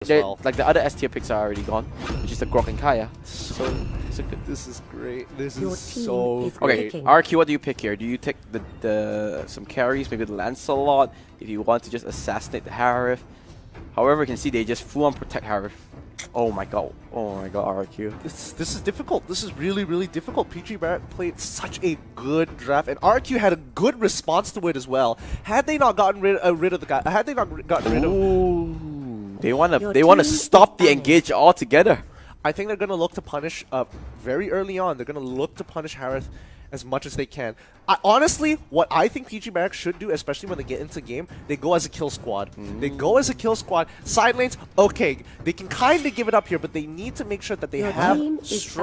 Like the other S tier picks are already gone, which is the Grok and Kaya. So it's a good. This is great. This Your is team so is great. Okay, RQ, what do you pick here? Do you take some carries, maybe the Lancelot, if you want to just assassinate the Harith? However, you can see they just full on protect Harith. Oh my god, RQ. This is difficult. This is really difficult. PG Barrack played such a good draft, and RQ had a good response to it as well. Had they not gotten rid of the guy, had they not gotten rid of. They wanna stop the engage altogether. I think they're gonna look to punish very early on. They're gonna look to punish Harith as much as they can. Honestly, what I think PG Barrack should do, especially when they get into game, they go as a kill squad. They go as a kill squad. Side lanes, okay, they can kind of give it up here, but they need to make sure that they have. Looks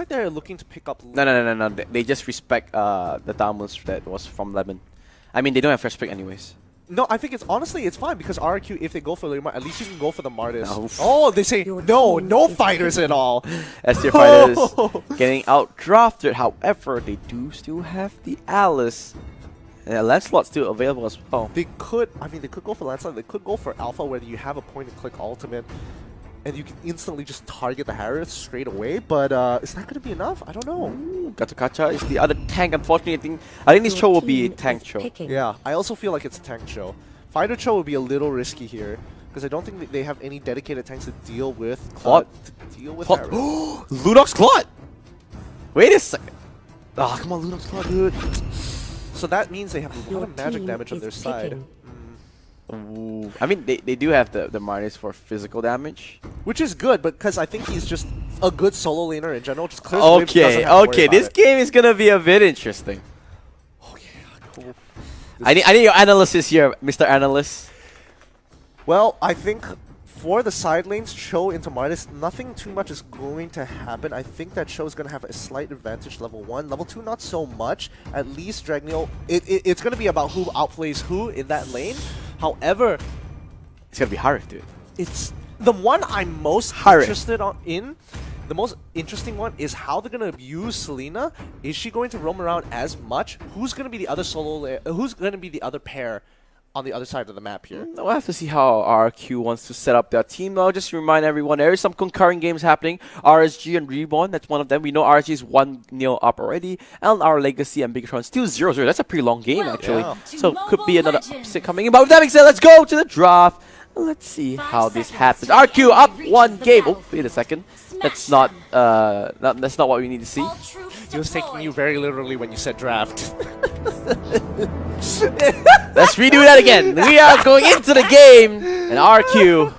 like they're looking to pick up. No. They just respect the downwards that was from Lemon. I mean, they don't have first pick anyways. No, I think it's honestly it's fine because RQ, if they go for Lemar, at least you can go for the Martis. No. Oh, they say no fighters at all. S tier fighters getting out drafted. However, they do still have the Alice. And Lancelot's still available as well. They could go for Lancelot. They could go for Alpha, where you have a point-and-click ultimate, and you can instantly just target the Harith straight away. But is that going to be enough? I don't know. Gatukacha is the other tank. Unfortunately, I think this Cho will be a tank Cho. Yeah, I also feel like it's a tank Cho. Fighter Cho would be a little risky here because I don't think that they have any dedicated tanks to deal with Clot. Harith. Ludok's Clot. Wait a second. Ah, come on, Ludok's Clot, dude. So that means they have a lot of magic damage on their side. Ooh. I mean, they do have the Martis for physical damage, which is good, but because I think he's just a good solo laner in general. Just clears waves, doesn't have to okay. worry This about game is gonna be a bit interesting. Oh yeah, cool. I need your analysis here, Mr. Analyst. Well, I think for the side lanes, Cho into Martis, nothing too much is going to happen. I think that Cho is going to have a slight advantage level 1. Level 2, not so much. At least Dragneel, it's going to be about who outplays who in that lane. However, it's going to be Harith, dude. It's the one I'm most interested in. The most interesting one is how they're going to use Selena. Is she going to roam around as much? Who's going to be the other who's going to be the other pair on the other side of the map here? We'll have to see how RQ wants to set up their team now. Just to remind everyone, there is some concurrent games happening. RSG and Reborn, that's one of them. We know RSG is 1-0 up already. And our Legacy and Bigatron still 0-0. That's a pretty long game, actually. Yeah. So could be another upset coming in. But with that being said, let's go to the draft. Let's see how this happens. RQ up 1 game. Oh, wait a second. That's not what we need to see. He was taking you very literally when you said draft. Let's redo that again. We are going into the game, and RQ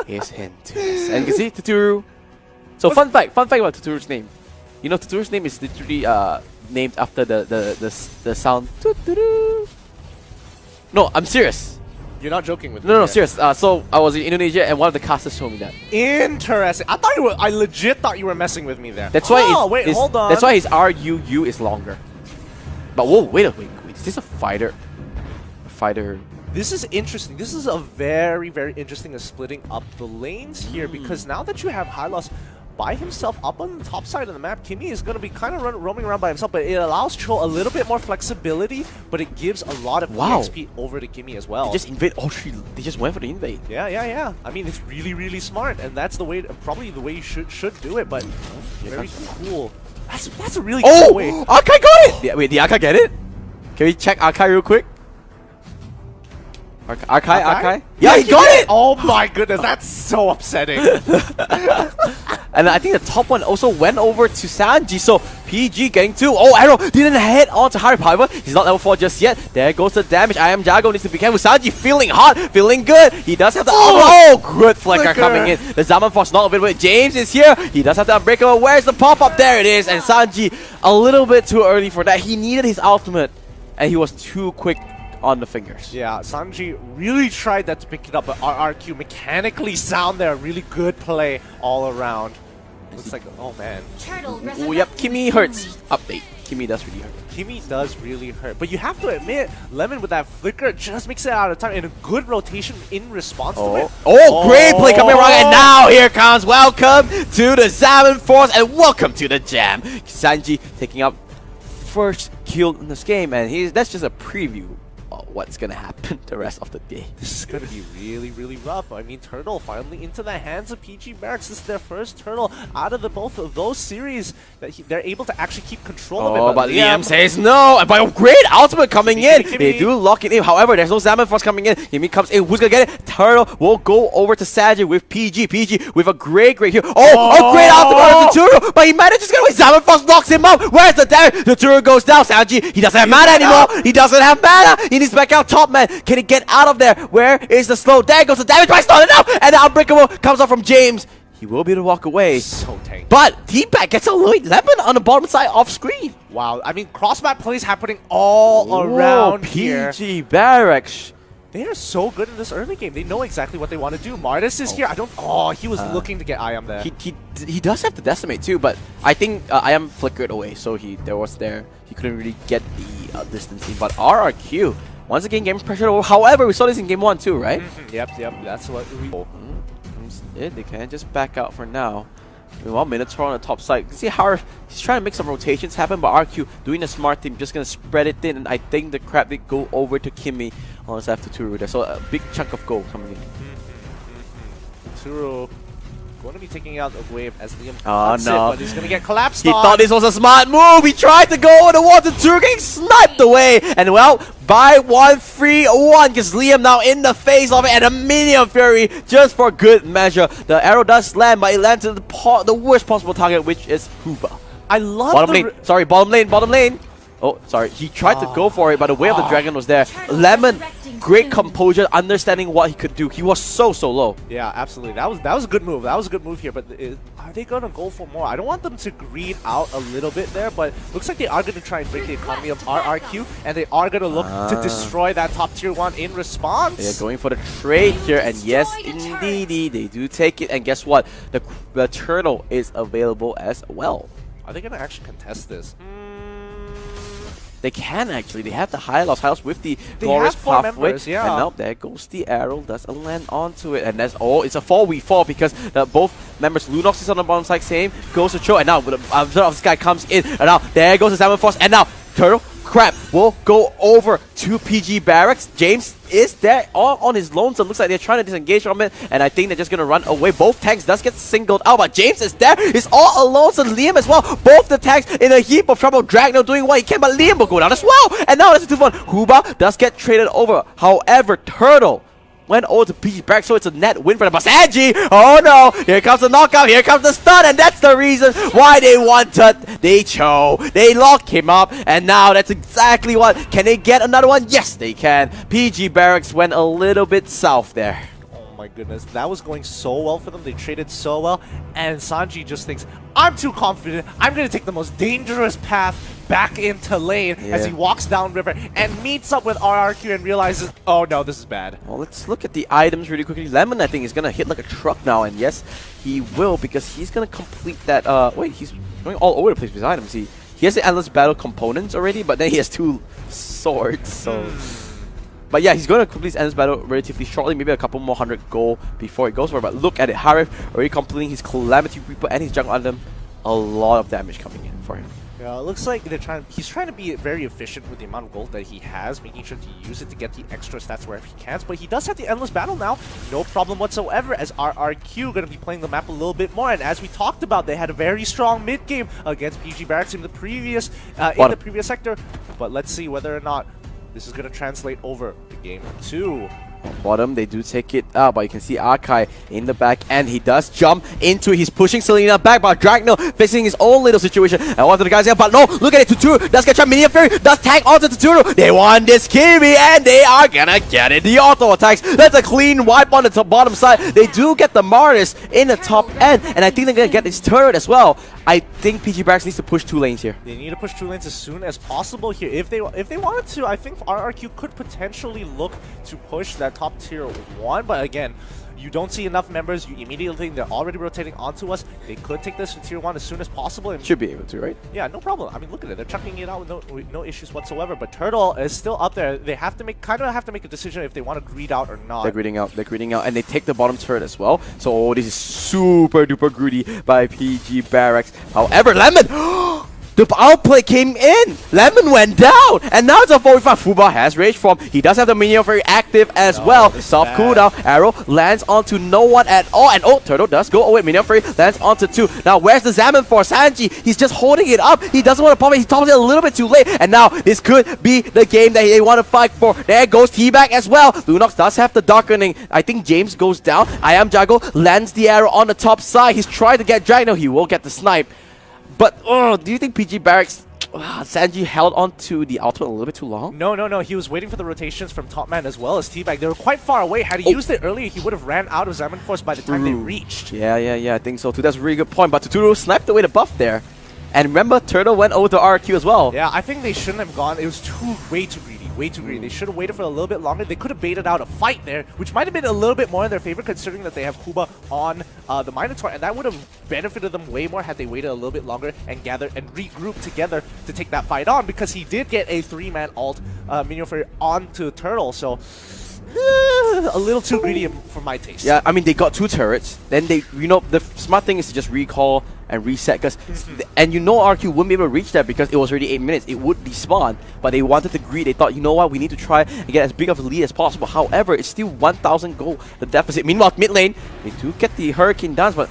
is into this. And you can see Tuturu. So fun fact about Tuturu's name. You know Tuturu's name is literally named after the sound Tuturu. No, I'm serious. You're not joking with me. No, serious. So I was in Indonesia, and one of the casters told me that. Interesting. I legit thought you were messing with me there. That's why. Hold on. That's why his RUU is longer. But whoa, wait. Is this a fighter? This is interesting. This is a very interesting of splitting up the lanes here because now that you have Hylos by himself up on the top side of the map, Kimmy is going to be kind of roaming around by himself, but it allows Cho a little bit more flexibility, but it gives a lot of XP over to Kimmy as well. They just invade all three. They just went for the invade. Yeah. I mean, it's really smart, and that's the way, probably the way you should do it, but very cool. That's a really cool way. Oh! Arkai got it! Wait, did Arkai get it? Can we check Arkai real quick? Arkai? Yeah, he got it! Oh my goodness, that's so upsetting. And I think the top one also went over to Sanji, so PG getting 2. Oh, Arrow didn't head on to Harith, however. He's not level 4 just yet. There goes the damage. I am Jago needs to be careful. Sanji feeling hot, feeling good. He does have the good flicker coming in. The Zaman Force not available. James is here. He does have the Unbreakable. Where's the pop-up? There it is. And Sanji, a little bit too early for that. He needed his ultimate, and he was too quick on the fingers. Yeah, Sanji really tried that to pick it up, but RRQ mechanically sound there. Really good play all around. Looks like, oh man. Oh, yep, Kimmy hurts. Update. Kimmy does really hurt. Kimmy does really hurt. But you have to admit, Lemon with that flicker just makes it out of time and a good rotation in response to it. Oh, great play coming around, and now here comes welcome to the Zaman Force and welcome to the Jam. Sanji taking up first kill in this game, and that's just a preview what's gonna happen the rest of the day. This is going to be really, really rough. I mean, Turtle finally into the hands of PG Barracks. This is their first Turtle out of the both of those series that they're able to actually keep control of it. Oh, but Liam says no. And by a great ultimate coming in. They do lock it in. However, there's no Salmon Force coming in. Kimmy comes in. Who's gonna get it? Turtle will go over to Sajid with PG. PG with a great here. Oh, a great ultimate on Turo. But he manages to get away. Salmon Force knocks him out. Where's the damage? The Turo goes down. Sanji, he doesn't have mana anymore. He doesn't have mana. He needs to back out top man. Can he get out of there? Where is the slow? There goes the damage, but it's not enough. And the Unbreakable comes out from James. He will be able to walk away. So tanky. But Teabag gets a lemon on the bottom side off screen. Wow, I mean, cross-map plays happening all around here. PG Barracks. They are so good in this early game. They know exactly what they want to do. Martis is here. I don't... Oh, he was looking to get Iam there. He does have to decimate too, but I think Iam flickered away, so he couldn't really get the distancing. But RRQ, once again, game pressure over. However, we saw this in game 1 too, right? Yep, that's what we... They can't just back out for now. Meanwhile, Minotaur on the top side. You can see how he's trying to make some rotations happen, but RQ doing the smart thing, just gonna spread it in, and I think the crab did go over to Kimmy on his left to Turu there. So a big chunk of gold coming in. Turu going to be taking out a wave as Liam cuts it, but he's going to get collapsed He thought this was a smart move. He tried to go over the water. Turu getting sniped away. And well, by 1-3-1 because Liam now in the face of it, and a Minion Fury just for good measure. The arrow does land, but it lands in the worst possible target, which is Huba. I love bottom lane. Sorry, bottom lane. Oh, sorry. He tried to go for it, but the way of the dragon was there. Lemon, great composure, understanding what he could do. He was so low. Yeah, absolutely. That was a good move. That was a good move here. But are they going to go for more? I don't want them to greed out a little bit there, but looks like they are going to try and break the economy of RRQ, and they are going to look to destroy that top tier 1 in response. They're going for the trade here, and yes, indeed, they do take it. And guess what? The turtle is available as well. Are they going to actually contest this? They can actually. They have the Hylos with the Glorious Pathway. Members, yeah. And now there goes the arrow. Doesn't land onto it. And that's all. It's a 4v4 because both members, Lunox is on the bottom side, same. Goes to Cho. And now the observer of this guy comes in. And now there goes the Salmon Force. And now Turtle Crab will go over to PG Barracks. James is there all on his lonesome. Looks like they're trying to disengage from it, and I think they're just gonna run away. Both tanks does get singled out, but James is there. He's all alone, so Liam as well. Both the tanks in a heap of trouble. Dragno doing what he can, but Liam will go down as well. And now that's a 2-1. Huba does get traded over. However, Turtle went over to PG Barracks, so it's a net win for them. But Sanji, oh no, here comes the knockout, here comes the stun, and that's the reason why they wanted. They chose, they locked him up, and now that's exactly what. Can they get another one? Yes, they can. PG Barracks went a little bit south there. Oh my goodness, that was going so well for them. They traded so well, and Sanji just thinks, I'm too confident. I'm going to take the most dangerous path back into lane as he walks down river and meets up with RRQ and realizes, oh no, this is bad. Well, let's look at the items really quickly. Lemon, I think, is going to hit like a truck now, and yes, he will, because he's going to complete that. Wait, he's going all over the place with his items. He has the Endless Battle components already, but then he has 2 swords, so... But yeah, he's going to complete his Endless Battle relatively shortly, maybe a couple more 100 gold before he goes for it. But look at it, Harif already completing his Calamity Reaper and his Jungle Item. A lot of damage coming in for him. Yeah, it looks like he's trying to be very efficient with the amount of gold that he has, making sure to use it to get the extra stats wherever he can. But he does have the Endless Battle now, no problem whatsoever, as RRQ going to be playing the map a little bit more. And as we talked about, they had a very strong mid game against PG Barracks in the previous sector. But let's see whether or not this is going to translate over to game 2. Bottom, they do take it out, but you can see Arkai in the back, and he does jump into it. He's pushing Selena back, but Dragno facing his own little situation. And one of the guys here, but no, look at it, Tuturu does get trapped. Minion Fury does tag onto Tuturu. They won this Kimi, and they are gonna get it. The auto attacks, that's a clean wipe on the bottom side. They do get the Martis in the top end, and I think they're gonna get this turret as well. I think PG Barracks needs to push 2 lanes here. They need to push 2 lanes as soon as possible here. If they wanted to, I think RRQ could potentially look to push that top tier 1. But again, you don't see enough members. You immediately think they're already rotating onto us. They could take this to tier 1 as soon as possible. And should be able to, right? Yeah, no problem. I mean, look at it. They're chucking it out with no issues whatsoever. But Turtle is still up there. They have to make a decision if they want to greed out or not. They're greeding out, and they take the bottom turret as well. So this is super duper greedy by PG Barracks. However, Lemon The outplay came in. Lemon went down. And now it's a 45. Fuba has Rage Form. He does have the minion very active as well. Soft cooldown. Arrow lands onto no one at all. And Turtle does go away. Minion Fury lands onto 2. Now where's the Xamon for Sanji? He's just holding it up. He doesn't want to pop it. He tops it a little bit too late. And now this could be the game that they want to fight for. There goes T-Back as well. Lunox does have the darkening. I think James goes down. I Am Jago lands the arrow on the top side. He's trying to get Dragon. No, he will get the snipe. But do you think PG Barracks Sanji held on to the ultimate a little bit too long? No. He was waiting for the rotations from Top Man as well as T-Bag. They were quite far away. Had he used it earlier, he would have ran out of Xamon Force by the time they reached. Yeah, I think so too. That's a really good point. But Tuturu sniped away the buff there. And remember, Turtle went over to RQ as well. Yeah, I think they shouldn't have gone. It was way too greedy. They should have waited for a little bit longer. They could have baited out a fight there, which might have been a little bit more in their favor considering that they have Kuba on the Minotaur, and that would have benefited them way more had they waited a little bit longer and gathered and regrouped together to take that fight on, because he did get a 3-man ult minion for onto Turtle, so a little too greedy for my taste. Yeah, I mean, they got 2 turrets. Then they, the smart thing is to just recall and reset, because and RQ wouldn't be able to reach that because it was already 8 minutes. It would despawn, but they wanted to greed. They thought, you know what, we need to try and get as big of a lead as possible. However, it's still 1,000 gold, the deficit. Meanwhile, mid lane, they do get the Hurricane dance, but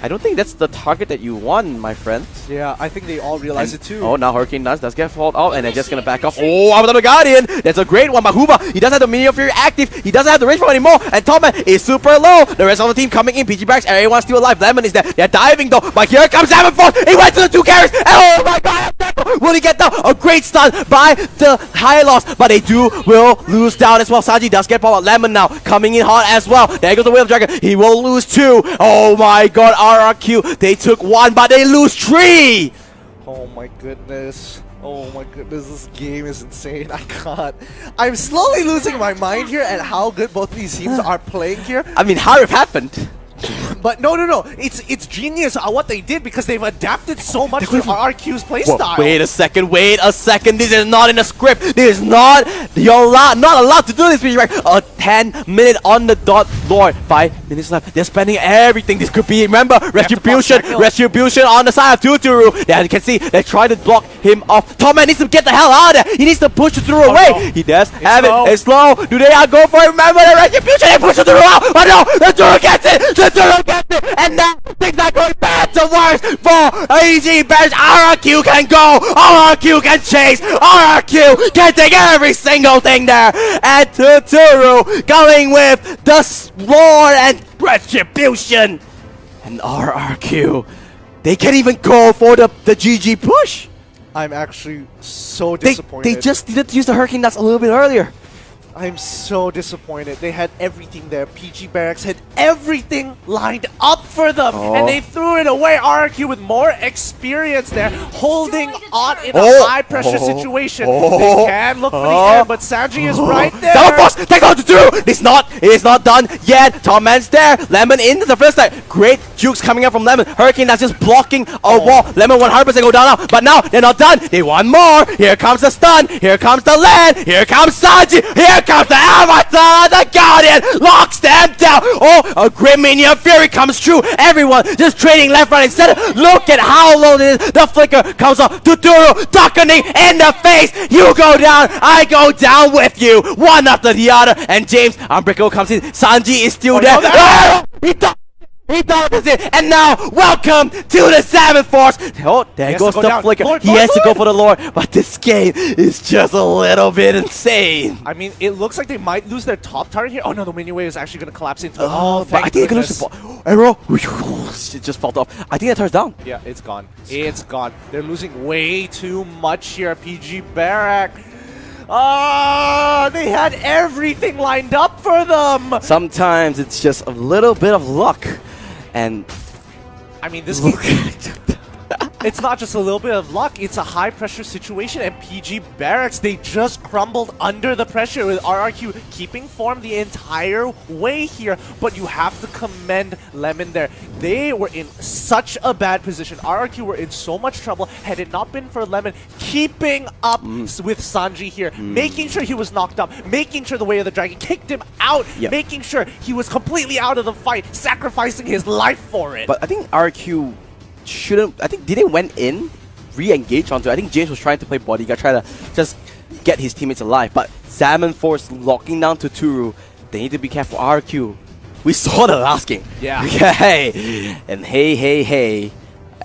I don't think that's the target that you want, my friend. Yeah, I think they all realize it too. Oh, now Hurricane does get fought out, and they're just gonna back off. Oh, out of the Guardian! That's a great one, but Huba, he doesn't have the Minion Fury active. He doesn't have the range form anymore, and Topman is super low. The rest of the team coming in. PG Barracks, everyone's still alive. Lemon is there. They're diving though, but here comes Xamon Force. He went to the 2 carries, and oh my god! Will he get down? A great stun by the high loss, but they will lose down as well. Sanji does get power. Lemon now coming in hot as well. There goes the Wheel of Dragon. He will lose 2. Oh my god, RRQ. They took 1, but they lose 3. Oh my goodness. Oh my goodness, this game is insane. I can't. I'm slowly losing my mind here at how good both these teams are playing here. I mean, how it happened? But no. It's genius what they did because they've adapted so much to RQ's playstyle. Wait a second. This is not in the script. This is not. You're not allowed to do this, PG Barracks. A 10-minute on the dot, Lord. 5 minutes left. They're spending everything. This could be, remember, retribution on the side of Tuturu. Yeah, you can see they're trying to block him off. Topman needs to get the hell out of there. He needs to push Tuturu away. No. He does have it. It's slow. Do they go for it? Remember the retribution? They push Tuturu out. Oh no, Tuturu gets it. And now things are going bad to worse for PG Barracks. RRQ can go. RRQ can chase. RRQ can take every single thing there. And Tuturu going with the Lord and retribution. And RRQ, they can't even go for the GG push. I'm actually so disappointed. They just needed to use the Hurricane Dance a little bit earlier. I'm so disappointed. They had everything there. PG Barracks had everything lined up for them, and they threw it away. RRQ with more experience there, holding on in a high-pressure situation. They can look for the end, but Sanji is right there. Xamon Force, take on to 2. It is not done yet. Topman's there. Lemon into the first time. Great jukes coming out from Lemon. Hurricane that's just blocking a wall. Lemon 100% go down now, but now they're not done. They want more. Here comes the stun. Here comes the land. Here comes Sanji. Here comes the Avatar, the Guardian, locks them down. Oh, a great Minion Fury comes true. Everyone just trading left, right, and center. Look at how low it is. The flicker comes off. Tuturu, darkening in the face. You go down, I go down with you. One after the other. And James, Unbreakable comes in. Sanji is still there. He dodges it, and now welcome to the Xamon Force. Oh, there goes the flicker. He has to go for the Lord, but this game is just a little bit insane. I mean, it looks like they might lose their top target here. Oh no, the minion wave is actually going to collapse into it. Oh, but I think they're going to lose the ball. Arrow, it just fell off. I think that turns down. Yeah, it's gone. It's gone. They're losing way too much here, PG Barrack. They had everything lined up for them. Sometimes it's just a little bit of luck. And I mean, this it's not just a little bit of luck, it's a high pressure situation, and PG Barracks, they just crumbled under the pressure with RRQ keeping form the entire way here. But you have to commend Lemon there. They were in such a bad position. RRQ were in so much trouble had it not been for Lemon keeping up with Sanji here, making sure he was knocked up, making sure the Way of the Dragon kicked him out, making sure he was completely out of the fight, sacrificing his life for it. But I think RRQ shouldn't. I think did they went in re-engage onto it. I think James was trying to play bodyguard, try to just get his teammates alive. But Salmon Force locking down to Turu. They need to be careful. RQ. We saw the last game. Yeah. Okay. And hey.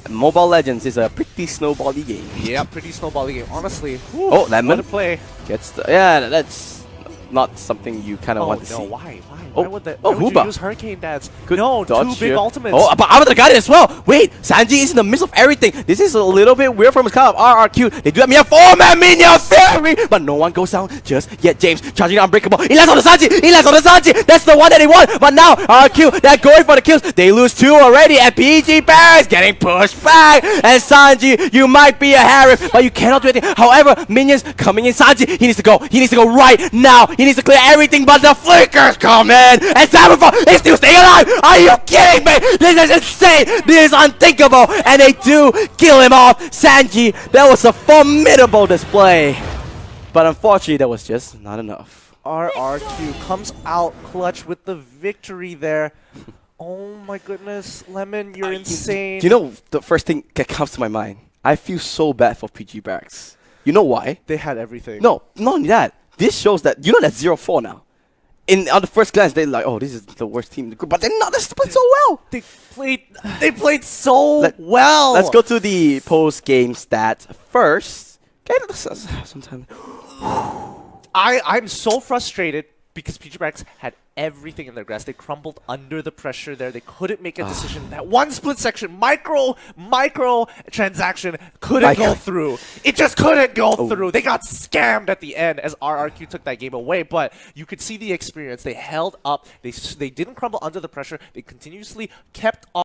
Mobile Legends is a pretty snowbally game. Yeah, pretty snowbally game. Honestly. Whew, Oh, Lemon. what a play. Gets the, yeah, that's not something you kind of want to no, see. why? Oh, Why would, why oh, would Huba. you use Hurricane Dads? Good No, dodge 2 big here. ultimates. Oh, but Avatar got it as well. Wait, Sanji is in the midst of everything. This is a little bit weird from his kind of RRQ. They do have me a 4-man minion theory, but no one goes down just yet. James charging unbreakable. He lands on the Sanji. That's the one that they want. But now RRQ, they're going for the kills. They lose 2 already, and PG Barrack's getting pushed back. And Sanji, you might be a Harif, but you cannot do anything. However, minions coming in. Sanji, he needs to go. He needs to go right now. He needs to clear everything, but the flickers come in, and Samuel is still staying alive. Are you kidding me? This is insane. This is unthinkable. And they do kill him off. Sanji, that was a formidable display. But unfortunately, that was just not enough. RRQ comes out clutch with the victory there. Oh my goodness, Lemon, you're insane. Do you know the first thing that comes to my mind? I feel so bad for PG Barracks. You know why? They had everything. No, not only that. This shows that, you know, that's 0-4 now. On the first glance, they're like, oh, this is the worst team in the group. But they're not. They're playing so well. They played so well. Let's go to the post-game stats first. Sometime. I'm so frustrated because PG Barracks had everything in their grasp. They crumbled under the pressure there. They couldn't make a decision. That one split section, micro transaction couldn't go through. It just couldn't go through. They got scammed at the end as RRQ took that game away. But you could see the experience. They held up. They didn't crumble under the pressure. They continuously kept on.